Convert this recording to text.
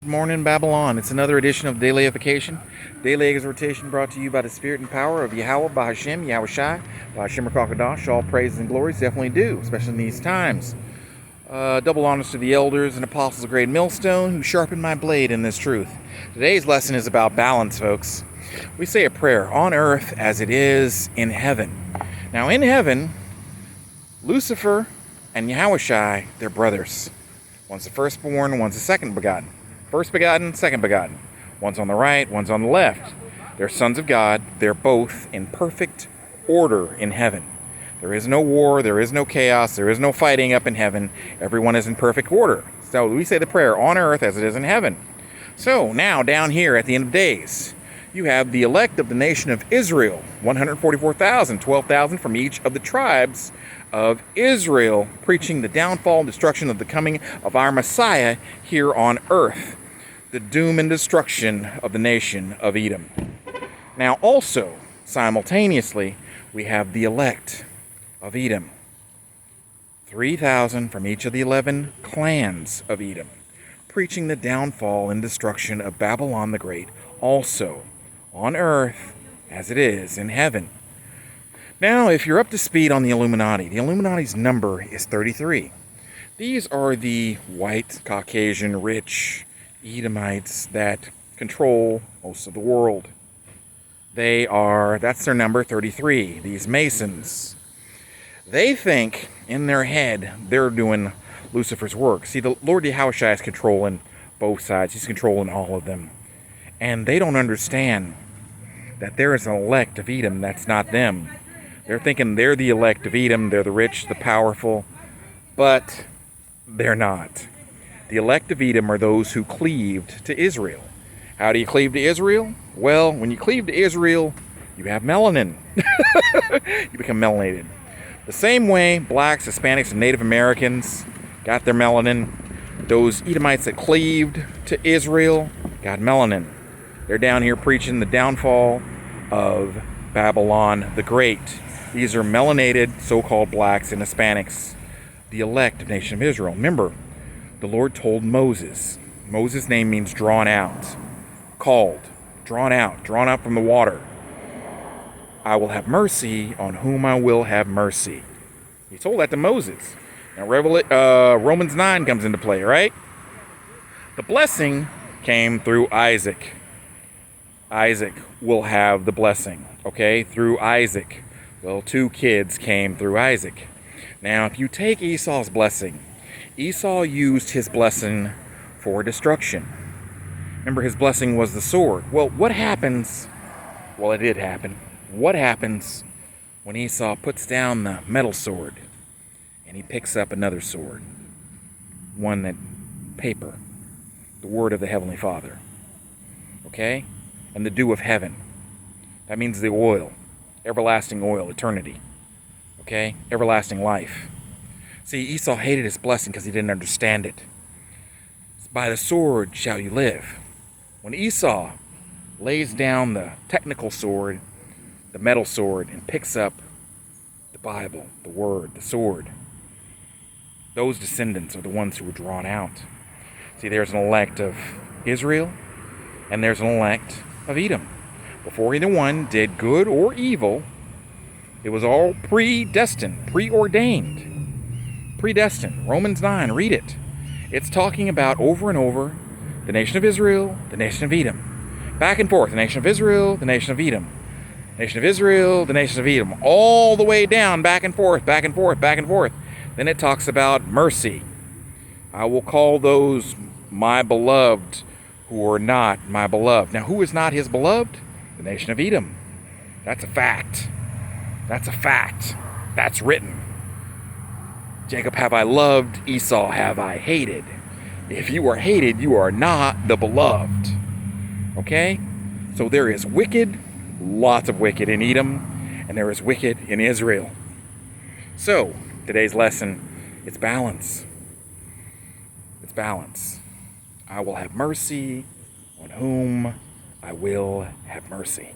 Morning Babylon. It's another edition of Daily Edification. Daily Exhortation brought to you by the Spirit and power of Yahweh, Bahashem, Yahweh Shai, Bahashem Rakakadash. All praises and glories definitely due, especially in these times. Double honors to the elders and apostles of great millstone who sharpened my blade in this truth. Today's lesson is about balance, folks. We say a prayer on earth as it is in heaven. Now, in heaven, Lucifer and Yahweh Shai, they're brothers. One's the firstborn, one's the second begotten. First begotten, second begotten. One's on the right, one's on the left. They're sons of God. They're both in perfect order in heaven. There is no war, there is no chaos, there is no fighting up in heaven. Everyone is in perfect order. So we say the prayer on earth as it is in heaven. So now down here at the end of days, you have the elect of the nation of Israel, 144,000, 12,000 from each of the tribes of Israel, preaching the downfall and destruction of the coming of our Messiah here on earth, the doom and destruction of the nation of Edom. Now also, simultaneously, we have the elect of Edom, 3,000 from each of the 11 clans of Edom, preaching the downfall and destruction of Babylon the Great, also on earth as it is in heaven. Now, if you're up to speed on the Illuminati's number is 33. These are the white, Caucasian, rich Edomites that control most of the world. That's their number, 33, these Masons. They think in their head they're doing Lucifer's work. See, the Lord Yahushua is controlling both sides. He's controlling all of them. And they don't understand that there is an elect of Edom that's not them. They're thinking they're the elect of Edom, they're the rich, the powerful, but they're not. The elect of Edom are those who cleaved to Israel. How do you cleave to Israel? Well, when you cleave to Israel, you have melanin. You become melanated. The same way blacks, Hispanics, and Native Americans got their melanin, those Edomites that cleaved to Israel got melanin. They're down here preaching the downfall of Babylon the Great. These are melanated so-called blacks and Hispanics, the elect of the nation of Israel. Remember, the Lord told Moses. Moses' name means drawn out, called, drawn out from the water. I will have mercy on whom I will have mercy. He told that to Moses. Now Romans 9 comes into play, right? The blessing came through Isaac. Isaac will have the blessing, okay, through Isaac. Well, 2 kids came through Isaac. Now, if you take Esau's blessing, Esau used his blessing for destruction. Remember, his blessing was the sword. Well, what happens? Well, it did happen. What happens when Esau puts down the metal sword and he picks up another sword? One that paper, the word of the Heavenly Father. Okay? And the dew of heaven. That means the oil. Everlasting oil, eternity. Okay? Everlasting life. See, Esau hated his blessing because he didn't understand it. By the sword shall you live. When Esau lays down the technical sword, the metal sword, and picks up the Bible, the Word, the sword, those descendants are the ones who were drawn out. See, there's an elect of Israel, and there's an elect of Edom. Before either one did good or evil, it was all predestined, preordained, predestined. Romans 9, read it. It's talking about over and over the nation of Israel, the nation of Edom. Back and forth, the nation of Israel, the nation of Edom. Nation of Israel, the nation of Edom. All the way down, back and forth, back and forth, back and forth. Then it talks about mercy. I will call those my beloved who are not my beloved. Now, who is not his beloved? The nation of Edom. That's a fact. That's a fact. That's written. Jacob have I loved, Esau have I hated. If you are hated, you are not the beloved. Okay? So there is wicked, lots of wicked in Edom, and there is wicked in Israel. So, today's lesson, it's balance. It's balance. I will have mercy on whom I will have mercy.